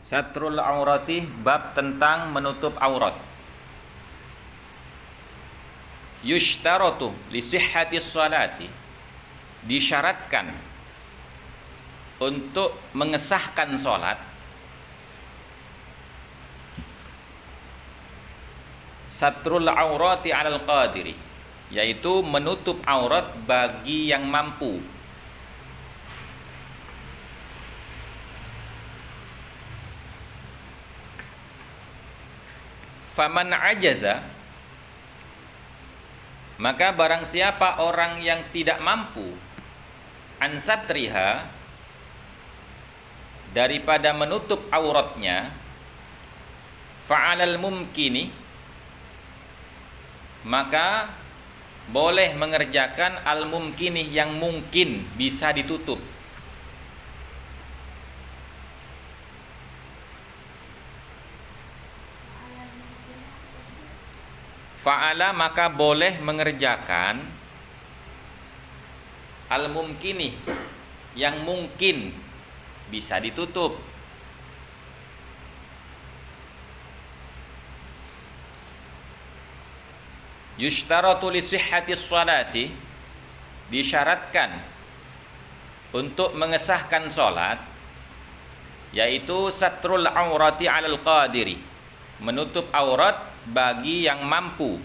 Satrul aurati, bab tentang menutup aurat. Yushtaratu li sihhati sholati, disyaratkan untuk mengesahkan sholat satrul aurati alal qadiri, yaitu menutup aurat bagi yang mampu. Faman ajaza, maka barang siapa orang yang tidak mampu ansatriha, daripada menutup auratnya, fa'alal mumkini, maka boleh mengerjakan al mumkini, yang mungkin bisa ditutup. Fa'ala, maka boleh mengerjakan al mumkini, yang mungkin bisa ditutup. Yushtaratu li sihhati sholati, disyaratkan untuk mengesahkan sholat, yaitu satrul aurati alal qadiri, menutup aurat bagi yang mampu.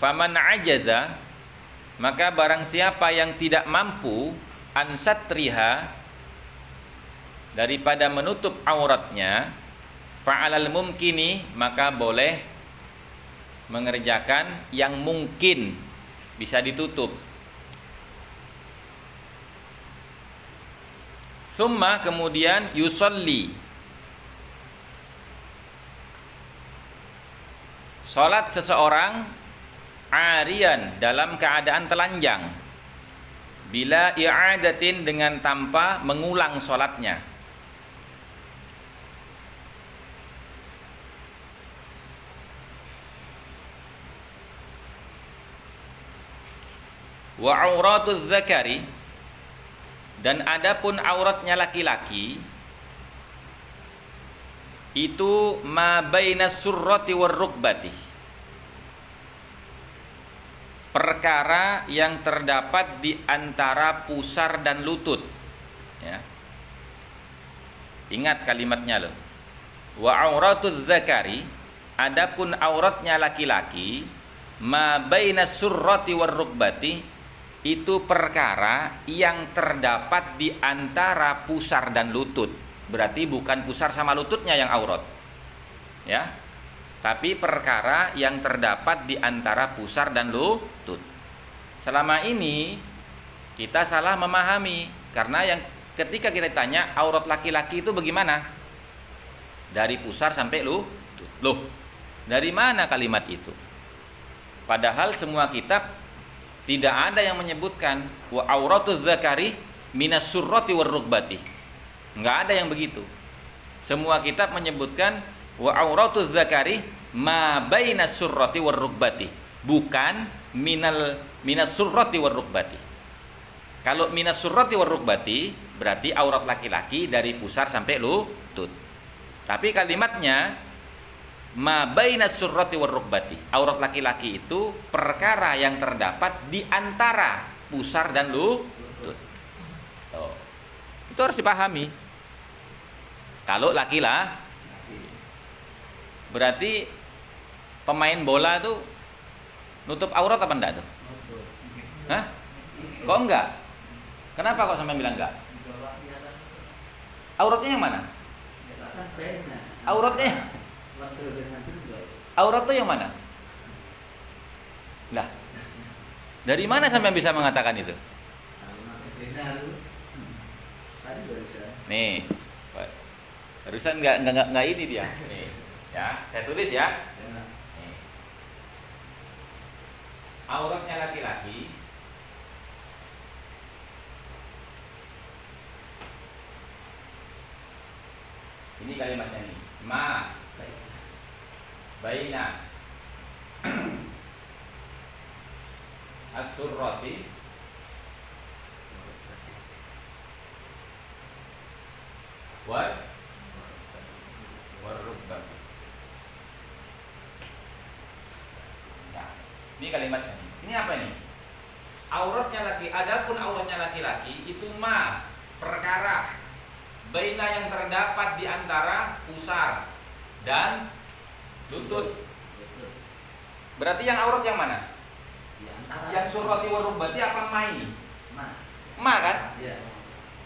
Faman ajaza, maka barang siapa yang tidak mampu ansatriha, daripada menutup auratnya, fa'alal mumkini, maka boleh mengerjakan yang mungkin bisa ditutup. Summa, kemudian yusolli, sholat seseorang arian, dalam keadaan telanjang, bila i'adatin, dengan tanpa mengulang sholatnya. Wa auratuz zakari, dan adapun auratnya laki-laki itu ma baina surrati war rukbati, perkara yang terdapat di antara pusar dan lutut, ya. Ingat kalimatnya loh. Wa auratuz zakari, adapun auratnya laki-laki, ma baina surrati war rukbati, itu perkara yang terdapat di antara pusar dan lutut. Berarti bukan pusar sama lututnya yang aurat, ya, tapi perkara yang terdapat di antara pusar dan lutut. Selama ini kita salah memahami, karena yang ketika kita tanya aurat laki-laki itu bagaimana, dari pusar sampai lutut. Loh, dari mana kalimat itu? Padahal semua kitab tidak ada yang menyebutkan wa auratuz zakari minas surrati war rukbati. Enggak ada yang begitu. Semua kitab menyebutkan wa auratuz zakari ma bainas surrati war rukbati, bukan minas surrati war rukbati. Kalau minas surrati war rukbati berarti aurat laki-laki dari pusar sampai lutut. Tapi kalimatnya ma bainas surrati war rukbati, aurat laki-laki itu perkara yang terdapat di antara pusar dan lutut. Oh, itu harus dipahami. Kalau laki-laki, berarti pemain bola tuh nutup aurat apa enggak tuh? Hah? Kok enggak? Kenapa kok sampai bilang enggak? Auratnya yang mana? Aurat itu yang mana? Lah, dari mana sampai bisa mengatakan itu? Nih, barusan nggak ini dia. Nih, ya, saya tulis ya. Nih. Auratnya laki-laki ini kalimatnya nih, ma baina as-surrati war Ini kalimatnya. Ini apa ini? Auratnya laki, adapun auratnya laki-laki itu perkara baina yang terdapat di antara pusar dan lutut. Berarti yang aurat yang mana? Yang surrati wa rubbati apa ma ini? Ma kan? Iya.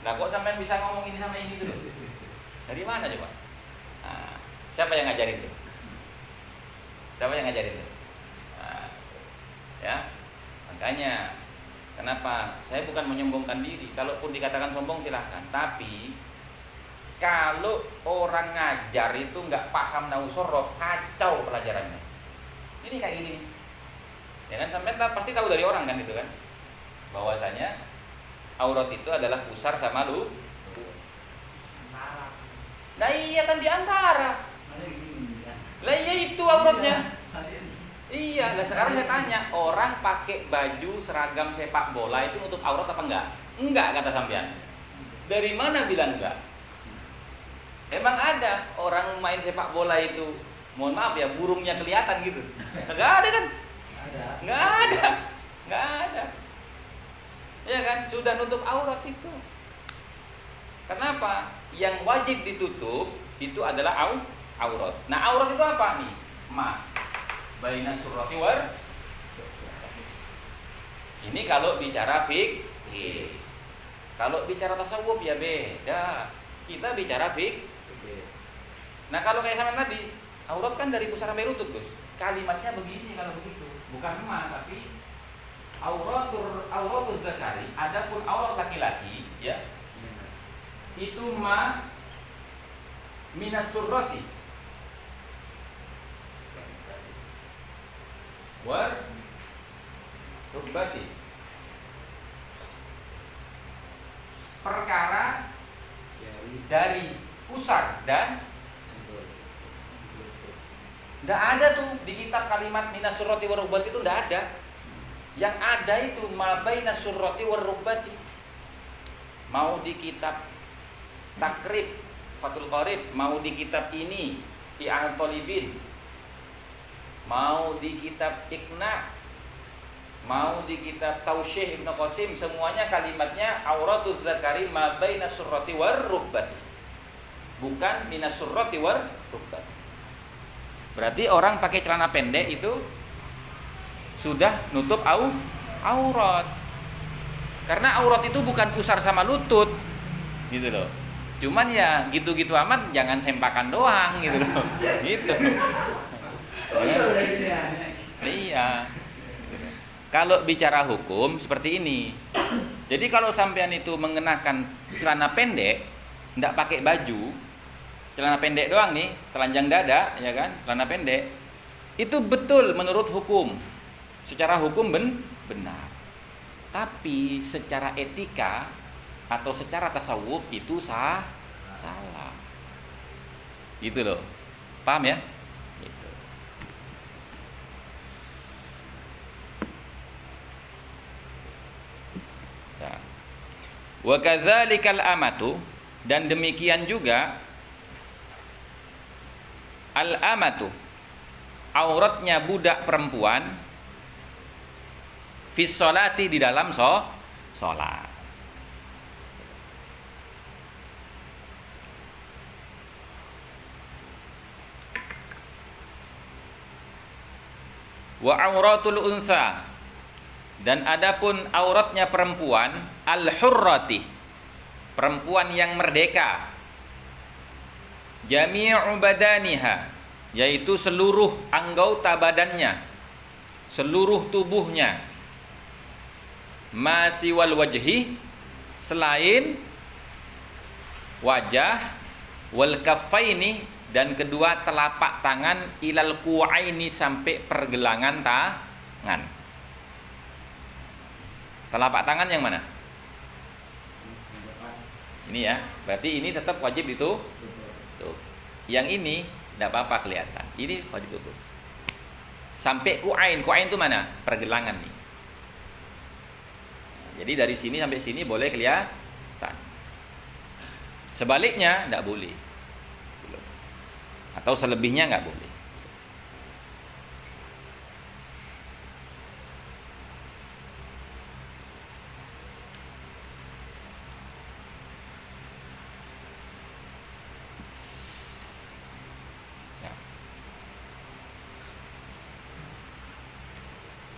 Nah, kok sampai bisa ngomong ini sama ini dulu? Dari mana coba? Nah, siapa yang ngajarin itu? Siapa yang ngajarin itu? Nah, ya, makanya kenapa saya bukan menyombongkan diri. Kalaupun dikatakan sombong silahkan. Tapi kalau orang ngajar itu nggak paham nahwu sorof, kacau pelajarannya. Ini kayak gini. Ya kan, sampai pasti tahu dari orang kan itu kan, bahwasanya aurat itu adalah pusar sama lu. Nah iya kan di antara. Lah iya itu auratnya. Iya, lah sekarang saya tanya, orang pakai baju seragam sepak bola itu nutup aurat apa enggak? Enggak kata sampean. Dari mana bilang enggak? Emang ada orang main sepak bola itu, mohon maaf ya, burungnya kelihatan gitu? Enggak ada kan? Enggak ada. Enggak ada. Ya kan, sudah nutup aurat itu. Kenapa? Yang wajib ditutup itu adalah aurat. Nah, aurat itu apa nih? Baina surrati war. Ini kalau bicara fikih. Kalau bicara tasawuf ya beda. Kita bicara fikih. Nah, kalau kayak sama tadi, aurat kan dari pusar sampai lutut, Gus. Kalimatnya begini kalau begitu. Bukan tapi auratul dzakari, adapun aurat laki-laki ya. Itu minas surrati war rubbati, perkara dari pusar dan tidak ada tuh di kitab kalimat minas surrati war rubbati itu tidak ada. Yang ada itu mabaina surrati war rubbati. Mau di kitab Takrib Fathul Qarib, mau di kitab ini I'anat Talibin, mau di kitab Iqna, mau di kitab Tausyih Ibnu Qasim, semuanya kalimatnya auratul dzakari ma baina surrati war rubbati. Bukan minas surrati war rubbati. Berarti orang pakai celana pendek itu sudah nutup aurat. Karena aurat itu bukan pusar sama lutut. Gitu loh. Cuman ya gitu-gitu amat, jangan sempakan doang gitu loh. Gitu. Iya. Kalau bicara hukum seperti ini. Jadi kalau sampean itu mengenakan celana pendek, enggak pakai baju, celana pendek doang nih, telanjang dada, ya kan? Celana pendek. Itu betul menurut hukum. Secara hukum benar. Tapi secara etika atau secara tasawuf itu salah. Gitu loh. Paham ya? Gitu. Ya. Wa kadzalikal amatu, dan demikian juga al-amatu, auratnya budak perempuan, fis sholati, di dalam sholat. Wa auratul unsa, dan adapun auratnya perempuan al-hurrati, perempuan yang merdeka, jami'u badaniha, yaitu seluruh anggota badannya, seluruh tubuhnya, masiwal wajhi, selain wajah, wal kaffaini, dan kedua telapak tangan, ilal ku'aini, sampai pergelangan tangan. Telapak tangan yang mana? Ini ya, berarti ini tetap wajib itu. Tuh. Yang ini tidak apa-apa kelihatan. Ini wajib tutup. Sampai ku'ain. Ku'ain itu mana? Pergelangan nih. Jadi dari sini sampai sini boleh kelihatan. Sebaliknya tidak boleh. Atau selebihnya nggak boleh.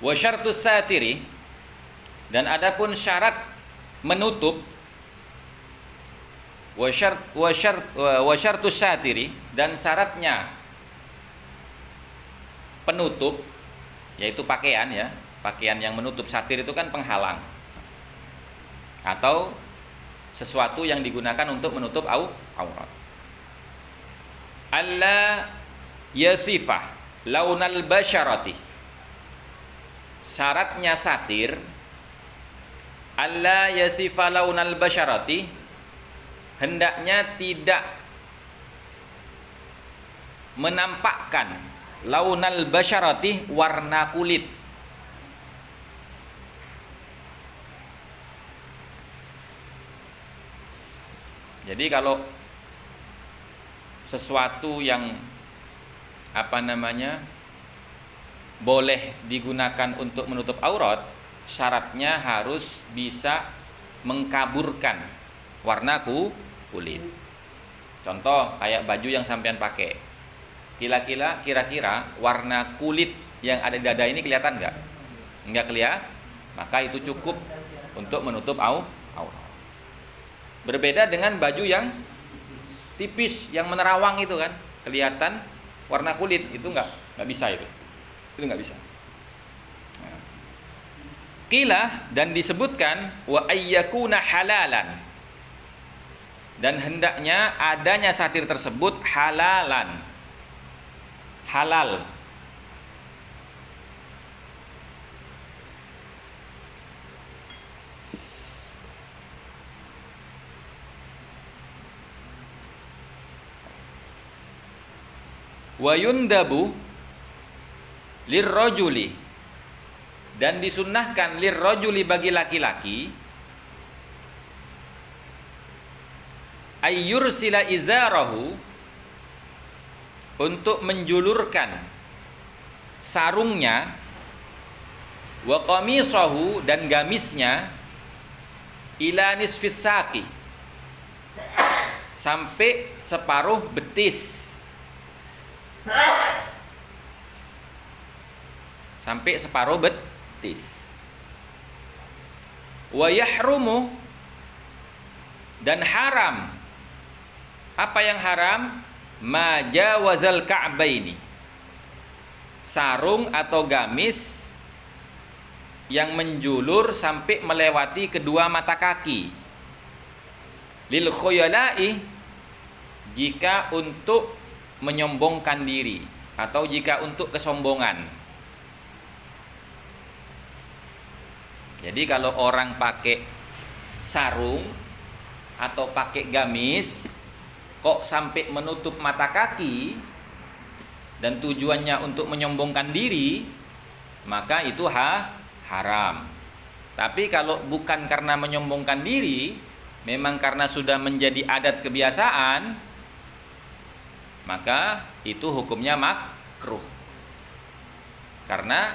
Wa syartus satiri, dan adapun syarat menutup, wa syartus satiri, dan syaratnya penutup, yaitu pakaian ya, pakaian yang menutup. Satir itu kan penghalang atau sesuatu yang digunakan untuk menutup aurat. Alla yasifah launal basyarati, syaratnya satir, alla yasifa launal basyarati, hendaknya tidak menampakkan launal basyarati, warna kulit. Jadi kalau sesuatu yang boleh digunakan untuk menutup aurat, syaratnya harus bisa mengkaburkan warna kulit. Contoh kayak baju yang sampean pakai, kira-kira warna kulit yang ada di dada ini kelihatan nggak? Nggak kelihatan, maka itu cukup untuk menutup aurat. Berbeda dengan baju yang tipis, yang menerawang itu kan, kelihatan warna kulit, itu nggak bisa itu nggak bisa. Qila, dan disebutkan wa ayyakuna halalan, dan hendaknya adanya satir tersebut halal. Wa yundabu lirrajuli, dan disunnahkan lirrajuli, bagi laki-laki, ayyursila izarahu, untuk menjulurkan sarungnya, wa qamisahu, dan gamisnya, ila nisfis saqi, sampai separuh betis. Sampai separuh betis. Wa yahrumu, dan haram. Apa yang haram? Ma jawazal ka'baini, sarung atau gamis yang menjulur sampai melewati kedua mata kaki. Lil khuyala'i, jika untuk menyombongkan diri atau jika untuk kesombongan. Jadi kalau orang pakai sarung atau pakai gamis kok sampai menutup mata kaki dan tujuannya untuk menyombongkan diri, maka itu haram. Tapi kalau bukan karena menyombongkan diri, memang karena sudah menjadi adat kebiasaan, maka itu hukumnya makruh. Karena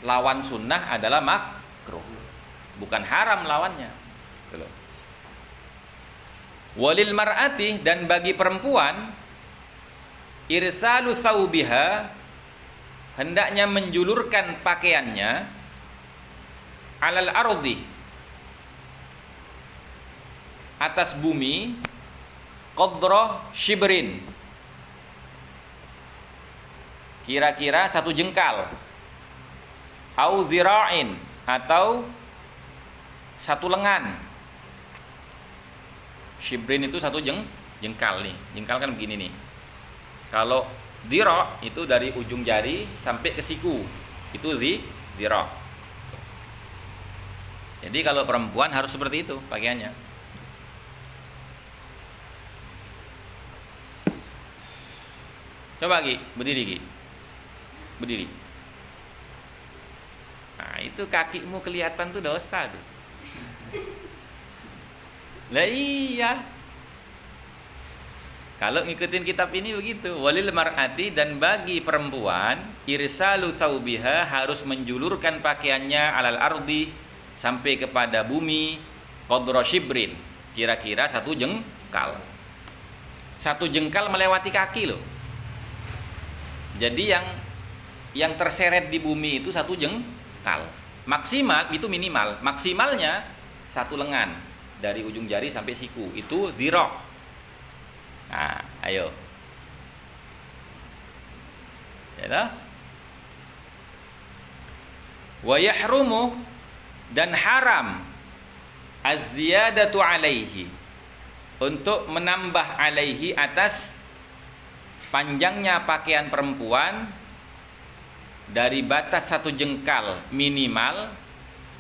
lawan sunnah adalah makruh, bukan haram lawannya. Walil mar'ati, dan bagi perempuan, irsalu saubiha, hendaknya menjulurkan pakaiannya, alal ardi, atas bumi, qadra shibrin, kira-kira 1 jengkal, au zira'in, atau 1 lengan. Shibrin itu 1 jengkal nih. Jengkal kan begini nih. Kalau dhira itu dari ujung jari sampai ke siku, itu dhira. Jadi kalau perempuan harus seperti itu pakaiannya. Coba Ki, berdiri Ki. Berdiri. Nah, itu kakimu kelihatan tuh dosa tuh. Lah iya. Kalau ngikutin kitab ini begitu. Walil mar'ati, dan bagi perempuan, irsalu saubiha, harus menjulurkan pakaiannya alal ardi, sampai kepada bumi, qadra shibrin, kira-kira 1 jengkal. 1 jengkal melewati kaki loh. Jadi yang terseret di bumi itu 1 jengkal. Maksimal itu minimal. Maksimalnya 1 lengan dari ujung jari sampai siku. Itu dhira'. Nah, ayo. Ya toh? Wa yahrumu, dan haram az-ziyadatu alaihi, untuk menambah alaihi atas panjangnya pakaian perempuan dari batas 1 jengkal minimal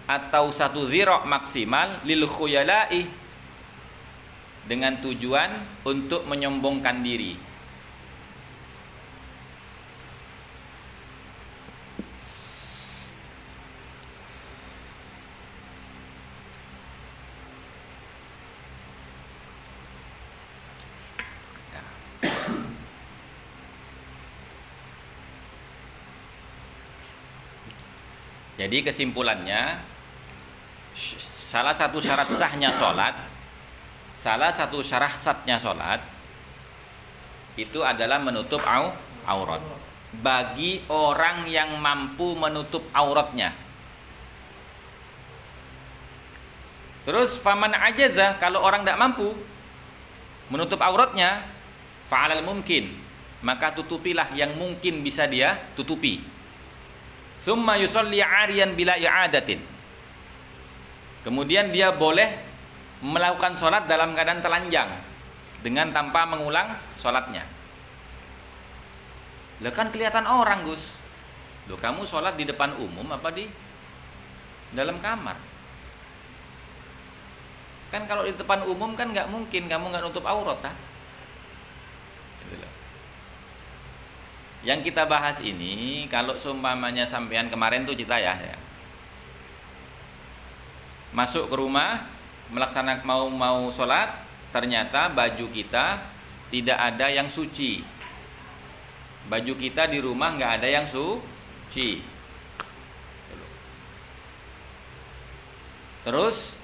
atau 1 dhira' maksimal lil khuyala'i, dengan tujuan untuk menyombongkan diri. Jadi kesimpulannya, salah satu syarat sahnya sholat, salah satu syarat sahnya sholat itu adalah menutup aurat bagi orang yang mampu menutup auratnya. Terus faman ajaza, kalau orang tidak mampu menutup auratnya, fa'alal mumkin, maka tutupilah yang mungkin bisa dia tutupi. Summa yusolli 'ariyan bila i'adatin. Kemudian dia boleh melakukan sholat dalam keadaan telanjang dengan tanpa mengulang sholatnya. Lah kan kelihatan orang, Gus. Loh, kamu sholat di depan umum apa di dalam kamar? Kan kalau di depan umum kan nggak mungkin kamu nggak nutup aurat, ah. Yang kita bahas ini, kalau seumpamanya sampean kemarin tuh cerita ya, masuk ke rumah melaksanakan mau sholat, ternyata baju kita tidak ada yang suci. Baju kita di rumah nggak ada yang suci. Terus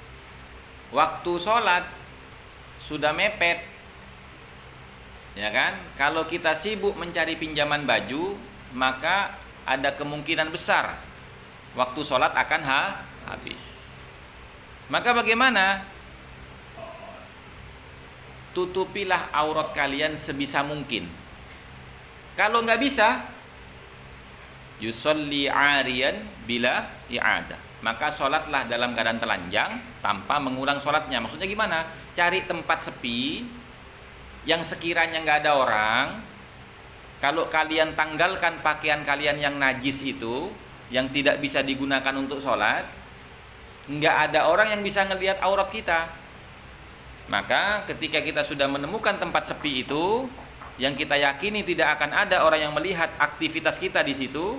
waktu sholat sudah mepet, ya kan? Kalau kita sibuk mencari pinjaman baju, maka ada kemungkinan besar waktu sholat akan habis. Maka bagaimana? Tutupilah aurat kalian sebisa mungkin. Kalau nggak bisa, yusolli 'ariyan bila i'adah, maka sholatlah dalam keadaan telanjang tanpa mengulang sholatnya. Maksudnya gimana? Cari tempat sepi yang sekiranya nggak ada orang. Kalau kalian tanggalkan pakaian kalian yang najis itu, yang tidak bisa digunakan untuk sholat, nggak ada orang yang bisa ngelihat aurat kita. Maka ketika kita sudah menemukan tempat sepi itu, yang kita yakini tidak akan ada orang yang melihat aktivitas kita di situ,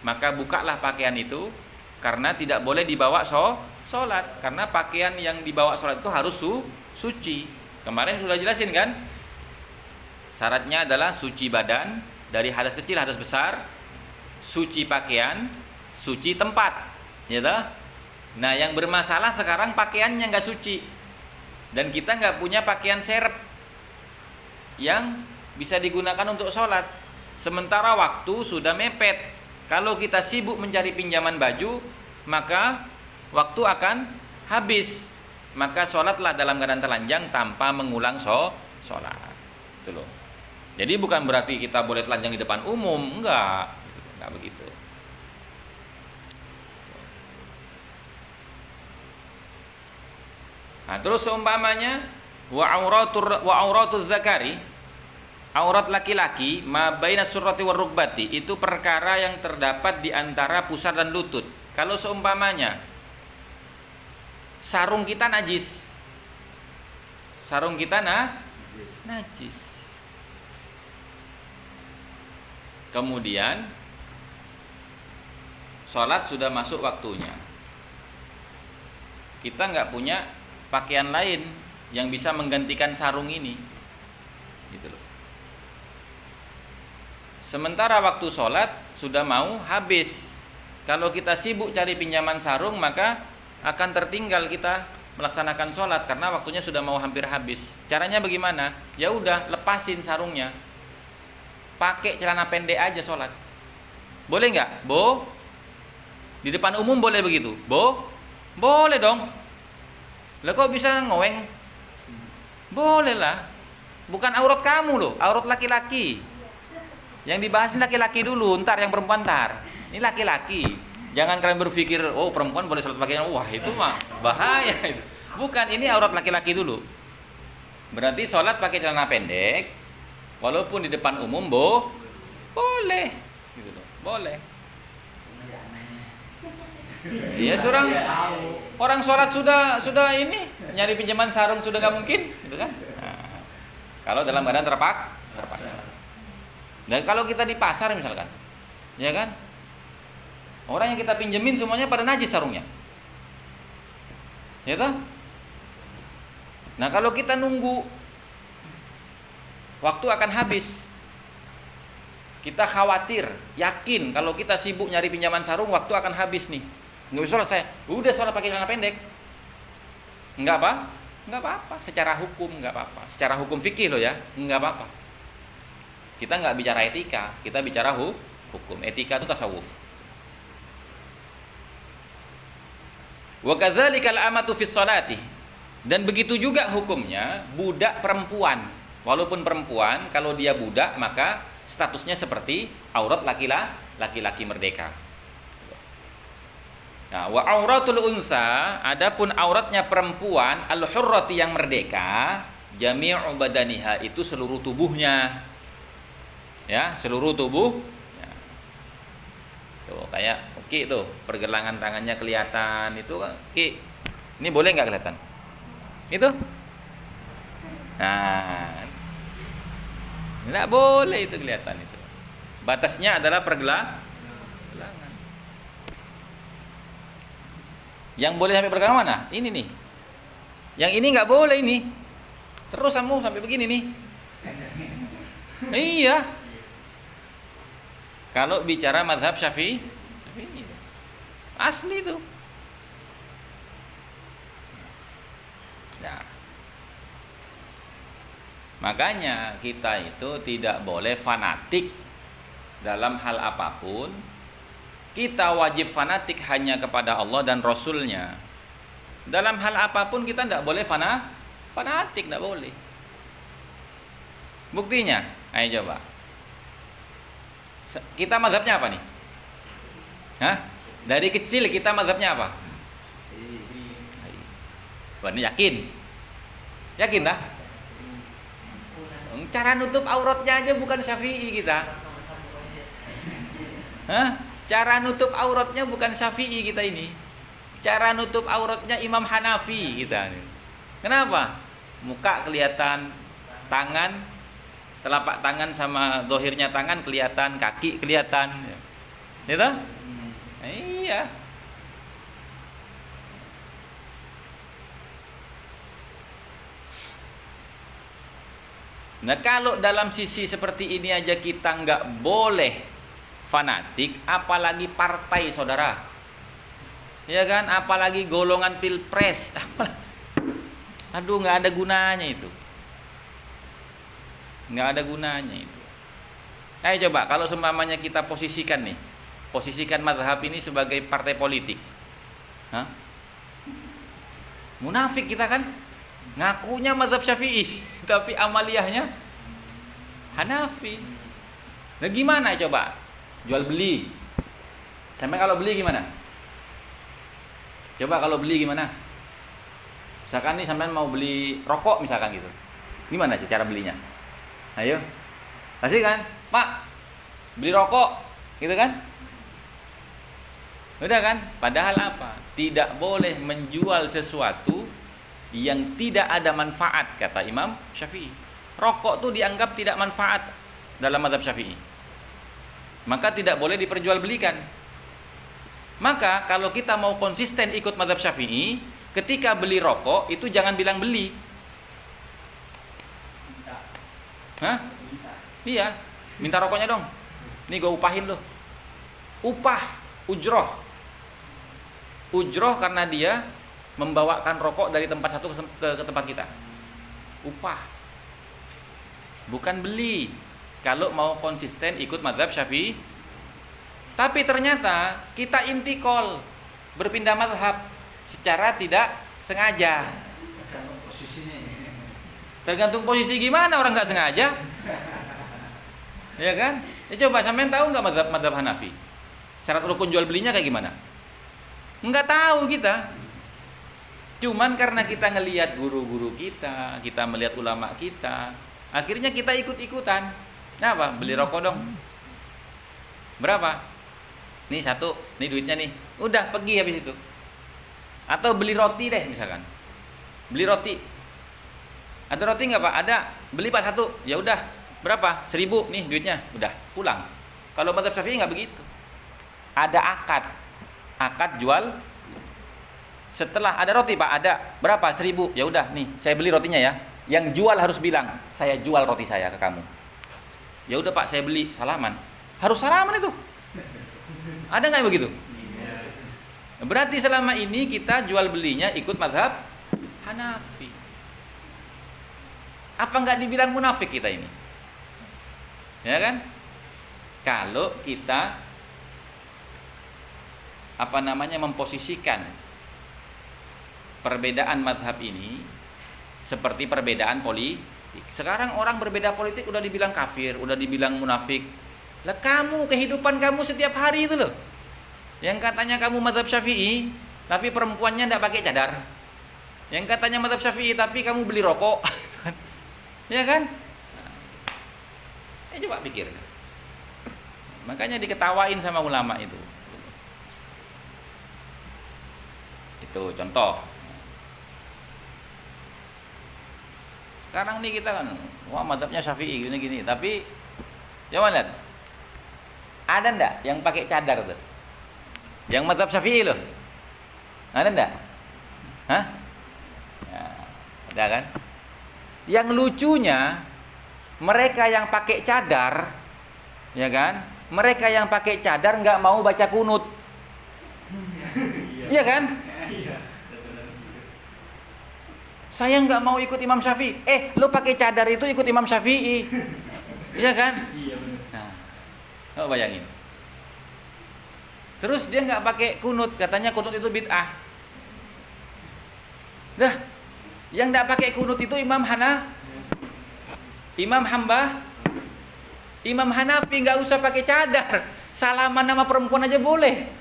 maka bukalah pakaian itu, karena tidak boleh dibawa sholat. Karena pakaian yang dibawa sholat itu harus suci. Kemarin sudah jelasin kan? Syaratnya adalah suci badan dari hadas kecil, hadas besar, suci pakaian, suci tempat, ya toh? Nah, yang bermasalah sekarang pakaiannya nggak suci, dan kita nggak punya pakaian serep yang bisa digunakan untuk sholat. Sementara waktu sudah mepet. Kalau kita sibuk mencari pinjaman baju, maka waktu akan habis. Maka sholatlah dalam keadaan telanjang tanpa mengulang sholat. Itu loh. Jadi bukan berarti kita boleh telanjang di depan umum, enggak begitu. Nah, terus seumpamanya wa auratul zakari, aurat laki-laki, ma baina surrati war rukbati, itu perkara yang terdapat di antara pusar dan lutut. Kalau seumpamanya sarung kita najis, sarung kita najis, kemudian sholat sudah masuk waktunya, kita nggak punya pakaian lain yang bisa menggantikan sarung ini, gitu loh. Sementara waktu sholat sudah mau habis. Kalau kita sibuk cari pinjaman sarung, maka akan tertinggal kita melaksanakan sholat karena waktunya sudah mau hampir habis. Caranya bagaimana? Ya udah, lepasin sarungnya, pakai celana pendek aja sholat. Boleh nggak? Di depan umum boleh begitu? Boleh dong. Lah kok bisa ngoweng? Boleh lah. Bukan aurat kamu loh, aurat laki-laki. Yang dibahas ini laki-laki dulu, ntar yang perempuan ntar. Ini laki-laki. Jangan kalian berpikir, oh perempuan boleh sholat pakai, wah itu mah bahaya itu. Bukan, ini aurat laki-laki dulu. Berarti sholat pakai celana pendek, walaupun di depan umum boleh, gitu loh, boleh. Iya, orang sholat sudah ini nyari pinjaman sarung sudah nggak mungkin, gitu kan? Nah, kalau dalam keadaan terpaksa. Dan kalau kita di pasar misalkan, ya kan? Orang yang kita pinjemin semuanya pada najis sarungnya. Ya toh? Nah, kalau kita nunggu waktu akan habis, kita khawatir, yakin kalau kita sibuk nyari pinjaman sarung, waktu akan habis nih. Nggak bisa sholat saya. Udah sholat pakai celana pendek. Nggak apa-apa. Secara hukum nggak apa-apa. Secara hukum fikih loh ya, nggak apa-apa. Kita nggak bicara etika, kita bicara hukum. Etika itu tasawuf. Wa kadzalikal amatu fis sholati. Dan begitu juga hukumnya budak perempuan. Walaupun perempuan, kalau dia budak maka statusnya seperti aurat laki-laki merdeka. Nah, wa auratul unsa, adapun auratnya perempuan al-hurrati yang merdeka, jami'u badaniha, itu seluruh tubuhnya. Ya, seluruh tubuh. Ya. Tuh, kayak Ki tuh, pergelangan tangannya kelihatan itu kan. Ki, ini boleh nggak kelihatan? Itu? Nah, nggak boleh itu kelihatan itu. Batasnya adalah pergelangan. Yang boleh sampai pergelangan mana? Ini nih. Yang ini nggak boleh ini. Terus kamu sampai begini nih. Iya. Kalau bicara mazhab Syafi'i, asli itu. Nah, makanya kita itu tidak boleh fanatik dalam hal apapun. Kita wajib fanatik hanya kepada Allah dan Rasulnya. Dalam hal apapun kita tidak boleh fanatik, tidak boleh. Buktinya, ayo coba. Kita mazhabnya apa nih? Hah? Dari kecil kita mazhabnya apa? Wah, ini yakin? Yakin dah? Cara nutup auratnya aja bukan Syafi'i kita. Hah? Cara nutup auratnya bukan Syafi'i kita ini. Cara nutup auratnya Imam Hanafi kita. Kenapa? Muka kelihatan, tangan, telapak tangan sama zahirnya tangan kelihatan, kaki kelihatan. Gitu? Iya. Nah, kalau dalam sisi seperti ini aja kita nggak boleh fanatik, apalagi partai, saudara. Ya kan? Apalagi golongan pilpres. Aduh, nggak ada gunanya itu. Nggak ada gunanya itu. Ayo coba, kalau seumpamanya kita posisikan nih, posisikan mazhab ini sebagai partai politik. Hah? Munafik kita kan? Ngakunya mazhab Syafi'i, tapi amaliyahnya Hanafi. Nah gimana coba? Jual beli. Sampai kalau beli gimana? Coba kalau beli gimana? Misalkan nih sampean mau beli rokok misalkan gitu. Gimana cara belinya? Ayo. Pasti kan? Pak, beli rokok. Gitu kan? Udah kan? Padahal apa? Tidak boleh menjual sesuatu yang tidak ada manfaat, kata Imam Syafi'i. Rokok tuh dianggap tidak manfaat dalam mazhab Syafi'i. Maka tidak boleh diperjualbelikan. Maka kalau kita mau konsisten ikut mazhab Syafi'i, ketika beli rokok itu jangan bilang beli. Hah? Iya, minta rokoknya dong. Nih gue upahin loh. Upah, ujroh. Ujroh karena dia membawakan rokok dari tempat satu ke tempat kita. Upah. Bukan beli. Kalau mau konsisten ikut mazhab Syafi'i. Tapi ternyata kita intikal, berpindah mazhab secara tidak sengaja. Tergantung posisi gimana, orang nggak sengaja. Ya kan? Ya coba sampean tahu nggak mazhab Hanafi? Syarat rukun jual belinya kayak gimana? Nggak tahu kita. Cuman karena kita ngelihat guru-guru kita melihat ulama kita, akhirnya kita ikut-ikutan. Nah, apa? Beli rokok dong. Berapa? Nih 1, nih duitnya nih. Udah pergi habis itu. Atau beli roti deh misalkan. Beli roti. Ada roti nggak Pak? Ada. Beli Pak 1. Ya udah. Berapa? 1.000 nih duitnya. Udah pulang. Kalau mazhab Syafi'i nggak begitu. Ada akad. Akad jual. Setelah ada roti Pak, ada. Berapa? 1.000. Ya udah nih, saya beli rotinya ya. Yang jual harus bilang, saya jual roti saya ke kamu. Ya udah Pak, saya beli. Salaman. Harus salaman itu. Ada nggak yang begitu? Berarti selama ini kita jual belinya ikut mazhab Hanafi. Apa nggak dibilang munafik kita ini? Ya kan? Kalau kita memposisikan perbedaan mazhab ini seperti perbedaan politik. Sekarang orang berbeda politik udah dibilang kafir, udah dibilang munafik. Lah kamu, kehidupan kamu setiap hari itu loh. Yang katanya kamu mazhab Syafi'i, tapi perempuannya enggak pakai cadar. Yang katanya mazhab Syafi'i, tapi kamu beli rokok. Ya kan? Coba pikir. Makanya diketawain sama ulama itu. Itu contoh. Sekarang nih kita kan, wah mazhabnya Syafi'i gini-gini, tapi coba lihat. Ada ndak yang pakai cadar tuh? Yang mazhab Syafi'i loh. Ada ndak? Hah? Ya, ada kan? Yang lucunya mereka yang pakai cadar, ya kan? Mereka yang pakai cadar nggak mau baca kunut. Iya kan? Saya nggak mau ikut Imam Syafi'i. Lo pakai cadar itu ikut Imam Syafi'i. Iya kan? Iya benar. Nah, coba bayangin. Terus dia nggak pakai kunut, katanya kunut itu bid'ah. Dah, yang nggak pakai kunut itu Imam Hanafi nggak usah pakai cadar, salaman nama perempuan aja boleh.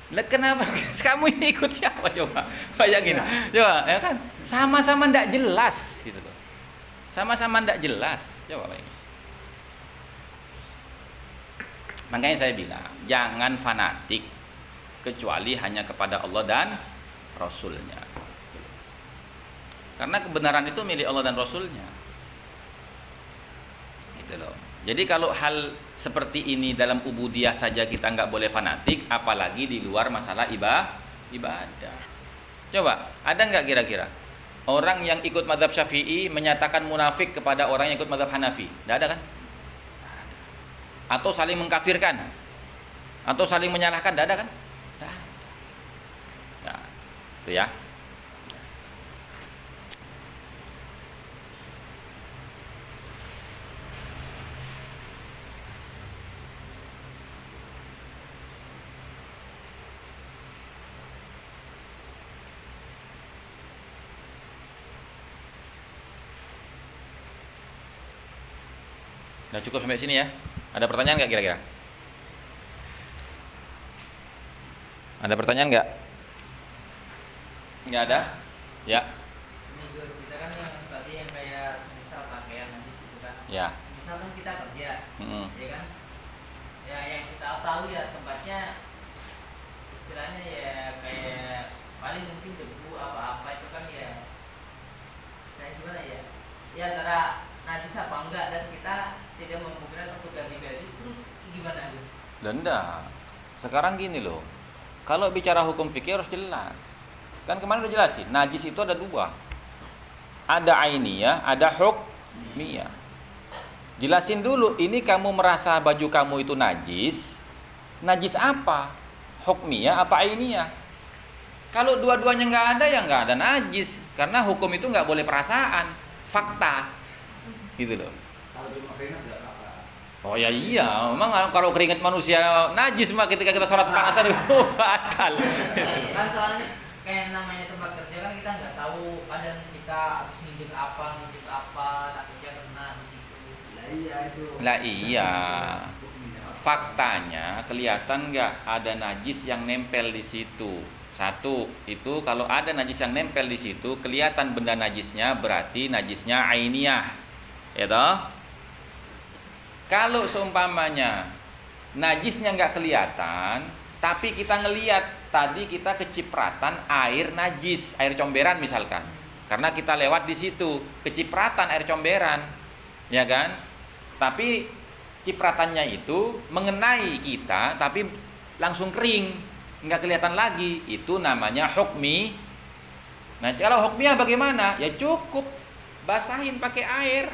Lah kenapa kamu ini ikut siapa coba? Bayangin. Coba, ya kan? Sama-sama ndak jelas gitu loh. Sama-sama ndak jelas. Coba bayangin. Makanya saya bilang, jangan fanatik kecuali hanya kepada Allah dan Rasulnya. Karena kebenaran itu milik Allah dan Rasulnya. Gitu loh. Jadi kalau hal seperti ini dalam ubudiyah saja kita nggak boleh fanatik, apalagi di luar masalah ibadah. Coba, ada nggak kira-kira orang yang ikut mazhab Syafi'i menyatakan munafik kepada orang yang ikut mazhab Hanafi? Nggak ada kan? Atau saling mengkafirkan? Atau saling menyalahkan? Nggak ada kan? Nggak ada. Nah, itu ya. Udah cukup sampai sini ya. Ada pertanyaan nggak kira-kira? Ada pertanyaan nggak? Nggak ada? Ya. Ini Gus, kita kan yang tadi yang kayak misal pakaian nanti itu kan. Ya. Misal kan kita kerja, ya kan? Ya yang kita tahu ya tempatnya istilahnya ya kayak paling mungkin debu apa-apa itu kan ya. Kayak gimana ya? Ya antara najis apa enggak dan kita tidak memungkinkan untuk ganti-ganti itu gimana Gus? Enggak. Sekarang gini loh. Kalau bicara hukum fikih harus jelas. Kan kemarin udah jelasin, najis itu ada dua. Ada ainiyah, ada hukmiyah. Jelasin dulu, ini kamu merasa baju kamu itu najis. Najis apa? Hukmiyah apa ainiyah? Kalau dua-duanya nggak ada, ya nggak ada najis. Karena hukum itu nggak boleh perasaan, fakta. Gitu loh. Kalau cuma keringat nggak apa-apa. Oh ya iya, memang kalau keringat manusia najis mah ketika kita sholat panasan itu batal. Kan soalnya kayak namanya tempat kerja kan kita nggak tahu kadang kita habis nginjek apa takutnya kena begitu. Lah iya itu. Lah iya. Faktanya kelihatan nggak ada najis yang nempel di situ. Satu, itu kalau ada najis yang nempel di situ, kelihatan benda najisnya, berarti najisnya ainiyah. Ya toh? Kalau seumpamanya najisnya nggak kelihatan, tapi kita ngelihat tadi kita kecipratan air najis, air comberan misalkan, karena kita lewat di situ, kecipratan air comberan, ya kan? Tapi cipratannya itu mengenai kita, tapi langsung kering, nggak kelihatan lagi, itu namanya hukmi. Nah, kalau hukmiah bagaimana? Ya cukup basahin pakai air,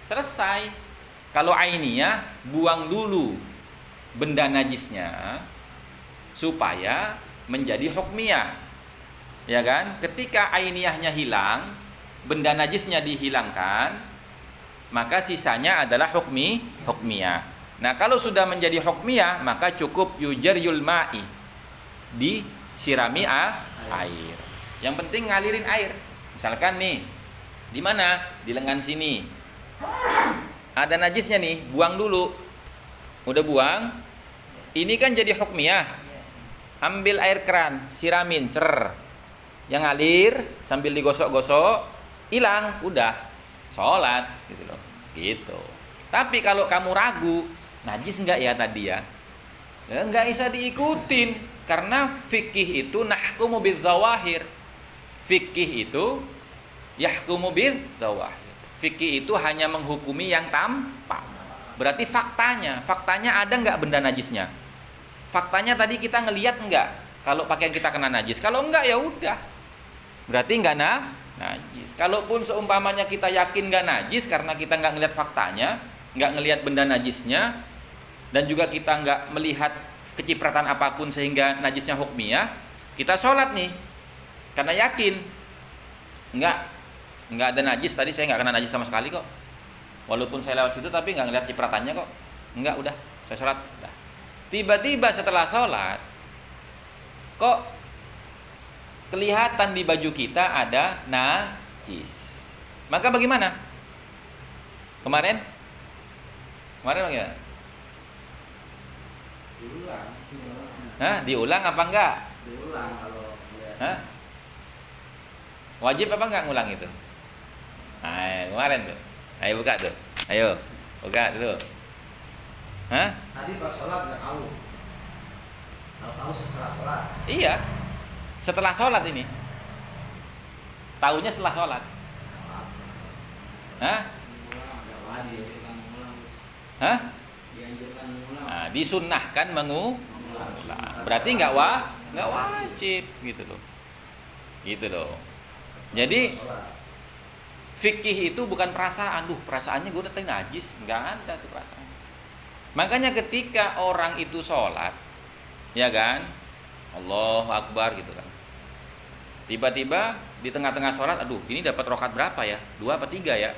selesai. Kalau ainiyah, buang dulu benda najisnya supaya menjadi hukmiyah. Ya kan? Ketika ainiyahnya hilang, benda najisnya dihilangkan, maka sisanya adalah hukmiyah. Nah, kalau sudah menjadi hukmiyah, maka cukup yujaryul ma'i, disirami air. Yang penting ngalirin air. Misalkan nih, di mana? Di lengan sini. Ada najisnya nih, buang dulu. Udah buang. Ini kan jadi hukmiyah. Ambil air keran, siramin, cer. Yang ngalir sambil digosok-gosok, hilang, udah. Sholat gitu loh. Gitu. Tapi kalau kamu ragu, najis enggak ya tadi ya? Ya enggak bisa diikutin karena fikih itu nahkumu bidzawahir. Fikih itu yahkumu bidzawahir. Fikih itu hanya menghukumi yang tampak. Berarti faktanya ada nggak benda najisnya? Faktanya tadi kita ngelihat nggak kalau pakaian kita kena najis? Kalau enggak ya udah, berarti nggak najis. Kalaupun seumpamanya kita yakin nggak najis karena kita nggak ngelihat faktanya, nggak ngelihat benda najisnya, dan juga kita nggak melihat kecipratan apapun sehingga najisnya hukmiyah, kita sholat nih karena yakin nggak ada najis, tadi saya nggak kena najis sama sekali kok, walaupun saya lewat situ tapi nggak ngeliat cipratannya kok, nggak, udah saya sholat. Udah. Tiba-tiba setelah sholat kok kelihatan di baju kita ada najis, maka bagaimana? Kemarin bagaimana? Diulang apa enggak? Diulang kalau wajib apa enggak ngulang itu? Nah, kemarin tuh. Ayo buka tuh. Ayo, buka dulu. Tadi pas sholat nggak tahu. Tahu setelah sholat. Iya. Setelah sholat ini. Taunya setelah sholat. Nggak wajib. Nah, disunnahkan mengulang. Berarti nggak wajib gitu loh. Gitu loh. Jadi fikih itu bukan perasaan, perasaannya gue udah najis, nggak ada tuh perasaan. Makanya ketika orang itu sholat, ya kan, Allahu Akbar gitu kan, tiba-tiba di tengah-tengah sholat, ini dapat rokat berapa ya, 2 apa 3 ya,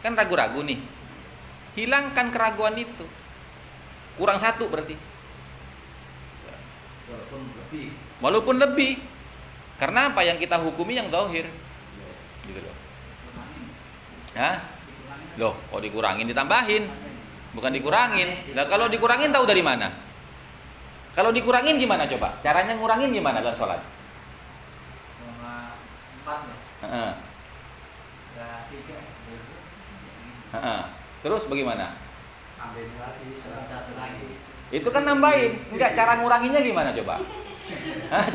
kan ragu-ragu nih, hilangkan keraguan itu, kurang 1 berarti, walaupun lebih, karena apa yang kita hukumi yang zahir, gitu loh. Loh, kok dikurangin ditambahin? Bukan dikurangin. Nah, kalau dikurangin tahu dari mana? Kalau dikurangin gimana coba? Caranya ngurangin gimana dalam sholat? 4 ya. Terus bagaimana? Ambil lagi, satu lagi. Itu kan nambahin. Enggak, cara nguranginnya gimana coba?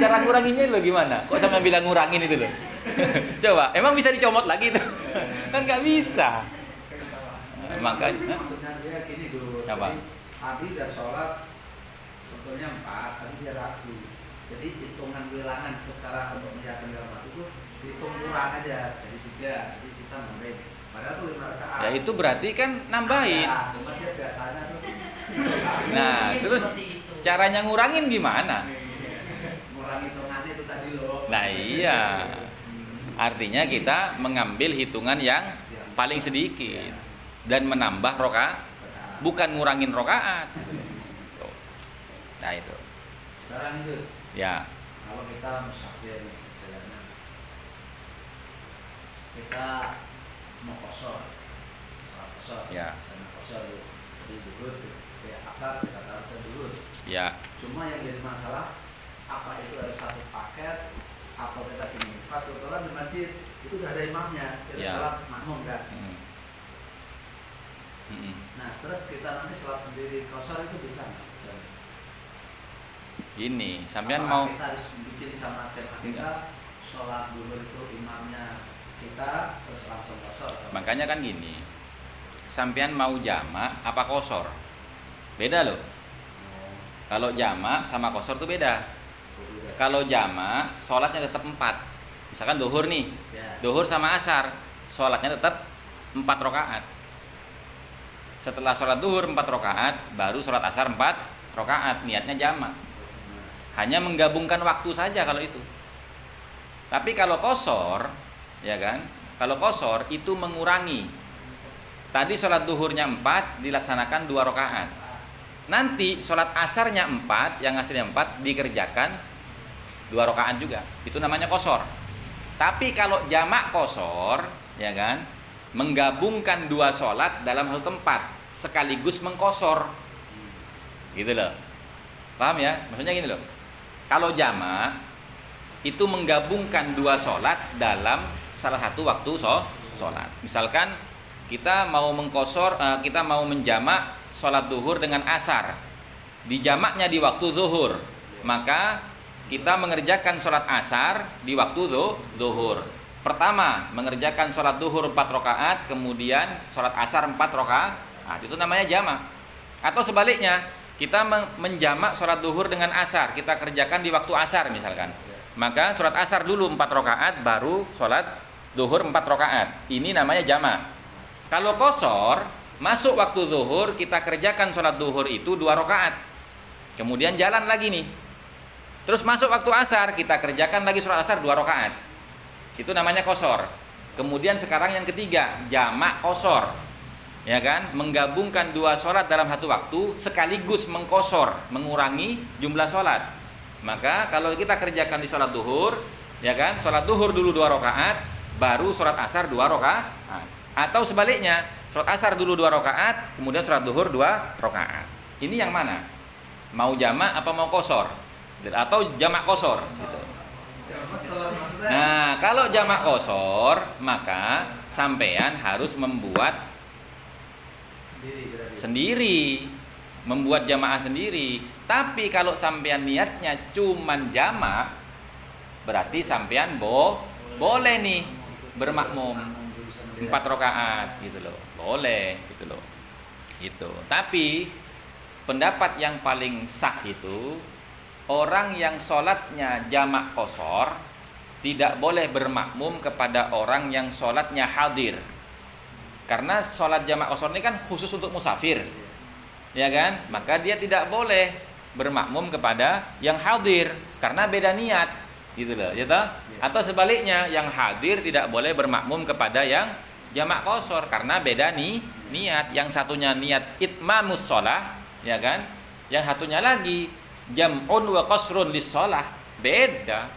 Cara nguranginnya lo gimana? Kok sama bilang ngurangin itu loh? Coba, emang bisa dicomot lagi itu? Kan nggak bisa. Makanya Maksudnya dia gini dulu. Apa? Tadi udah sholat sebetulnya 4, tapi dia ragu. Jadi hitungan bilangan secara untuk menjaga dalam itu hitung kurang aja, jadi 3. Jadi kita nambahin. Padahal tuh 5 rakaat. ya itu berarti kan nambahin. Cuma dia biasanya tuh. Nah, terus caranya ngurangin gimana? Ngurang hitungannya itu tadi loh. Nah iya, artinya kita mengambil hitungan yang paling sedikit dan menambah bukan ngurangin rokaat. Tuh. Nah itu. Sekarang itu, Ya, kalau kita musafir nih, misalnya kita mau kosor, salat kosor, Ya. sana kosor, jadi dulu, ya asar kita taruh ke dulu. ya, Cuma yang jadi masalah, apa itu ada satu paket atau kita gini, pas kebetulan di masjid itu udah ada imamnya, kita Ya. salat makmum kan. Mm. Mm-mm. Nah terus kita nanti salat sendiri kosor itu bisa nggak? Gini, sampean Apakah mau kita harus bikin sama jemaah kita sholat dulu itu imamnya kita terus langsung kosor? makanya kan gini, sampean mau jamak apa kosor? Beda loh. Kalau jamak sama kosor tuh beda. Kalau jamak, sholatnya tetap 4. Misalkan duhur nih, Ya. duhur sama asar, sholatnya tetap 4 rakaat. Setelah sholat duhur 4 rakaat, baru sholat asar 4 rakaat. Niatnya jamak. Hanya menggabungkan waktu saja kalau itu. Tapi kalau kosor, ya kan? Kalau kosor itu mengurangi. Tadi sholat duhurnya 4 dilaksanakan 2 rakaat. Nanti sholat asarnya 4, yang hasilnya 4 dikerjakan 2 rakaat juga. Itu namanya kosor. Tapi kalau jamak kosor, ya kan, menggabungkan 2 sholat dalam satu tempat sekaligus mengkosor, gitu loh. Paham ya? Maksudnya gini loh. Kalau jamak itu menggabungkan 2 sholat dalam salah satu waktu sholat. Misalkan kita mau mengkosor, kita mau menjamak sholat duhur dengan asar. Dijamaknya di waktu zuhur, maka kita mengerjakan sholat asar di waktu zuhur. Pertama, mengerjakan sholat duhur 4 rakaat, kemudian sholat asar 4 rakaat. Itu namanya jamak. Atau sebaliknya, kita menjamak sholat duhur dengan asar, kita kerjakan di waktu asar misalkan. Maka sholat asar dulu 4 rakaat, baru sholat duhur 4 rakaat. Ini namanya jamak. Kalau kosor, masuk waktu zuhur, kita kerjakan sholat duhur itu 2 rakaat. Kemudian jalan lagi nih. Terus masuk waktu asar, kita kerjakan lagi sholat asar 2 rakaat. Itu namanya kosor. Kemudian sekarang yang ketiga, jamak kosor. Ya kan? Menggabungkan 2 sholat dalam satu waktu sekaligus mengkosor, mengurangi jumlah sholat. Maka kalau kita kerjakan di sholat duhur, ya kan? Sholat duhur dulu 2 rakaat, baru sholat asar 2 rakaat. Atau sebaliknya, sholat asar dulu 2 rakaat, kemudian sholat duhur 2 rakaat. Ini yang mana? Mau jamak apa mau kosor? Atau jamak kosor gitu. Nah, kalau jamak kosor, maka sampean harus membuat sendiri, membuat jamaah sendiri. Tapi kalau sampean niatnya cuman jamak, berarti sampean boleh nih bermakmum 4 rakaat gitu loh. Boleh gitu loh. Itu. Tapi pendapat yang paling sah itu, orang yang sholatnya jamak kosor tidak boleh bermakmum kepada orang yang sholatnya hadir. Karena sholat jamak kosor ini kan khusus untuk musafir, ya kan? Maka dia tidak boleh bermakmum kepada yang hadir karena beda niat, gitu loh, ya toh? Atau sebaliknya, yang hadir tidak boleh bermakmum kepada yang jamak kosor karena beda niat. Yang satunya niat itmamus sholah, ya kan? Yang satunya lagi jam'un wa qasrun lis sholah, beda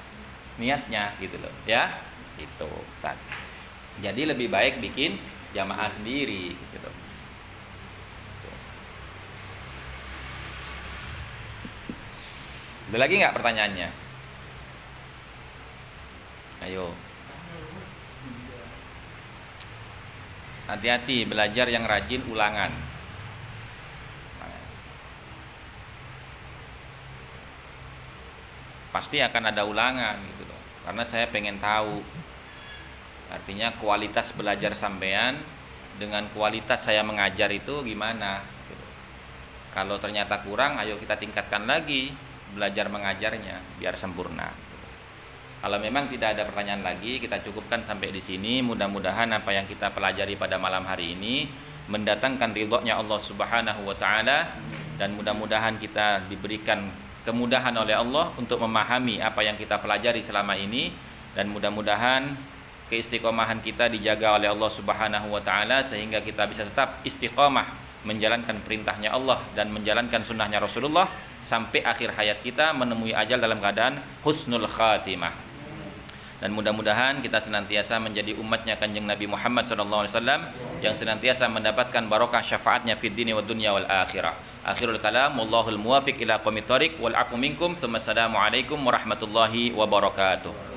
niatnya, gitu loh, ya. Itu. Jadi lebih baik bikin jamaah sendiri gitu. Ada lagi nggak pertanyaannya? Ayo. Hati-hati, belajar yang rajin ulangan. Pasti akan ada ulangan gitu loh. Karena saya pengen tahu. Artinya kualitas belajar sampean dengan kualitas saya mengajar itu gimana gitu. Kalau ternyata kurang, ayo kita tingkatkan lagi belajar mengajarnya biar sempurna. Kalau memang tidak ada pertanyaan lagi, kita cukupkan sampai di sini. Mudah-mudahan apa yang kita pelajari pada malam hari ini mendatangkan ridhonya Allah Subhanahu wa taala, dan mudah-mudahan kita diberikan kemudahan oleh Allah untuk memahami apa yang kita pelajari selama ini, dan mudah-mudahan keistiqomahan kita dijaga oleh Allah Subhanahu wa taala sehingga kita bisa tetap istiqomah menjalankan perintahnya Allah dan menjalankan sunnahnya Rasulullah sampai akhir hayat kita, menemui ajal dalam keadaan husnul khatimah. Dan mudah-mudahan kita senantiasa menjadi umatnya Kanjeng Nabi Muhammad SAW yang senantiasa mendapatkan barokah syafaatnya fid dini wad dunya wal akhirah. Akhirul kalam, wallahul muwafiq ila aqwamit thoriq wal afu minkum. Assalamualaikum warahmatullahi wabarakatuh.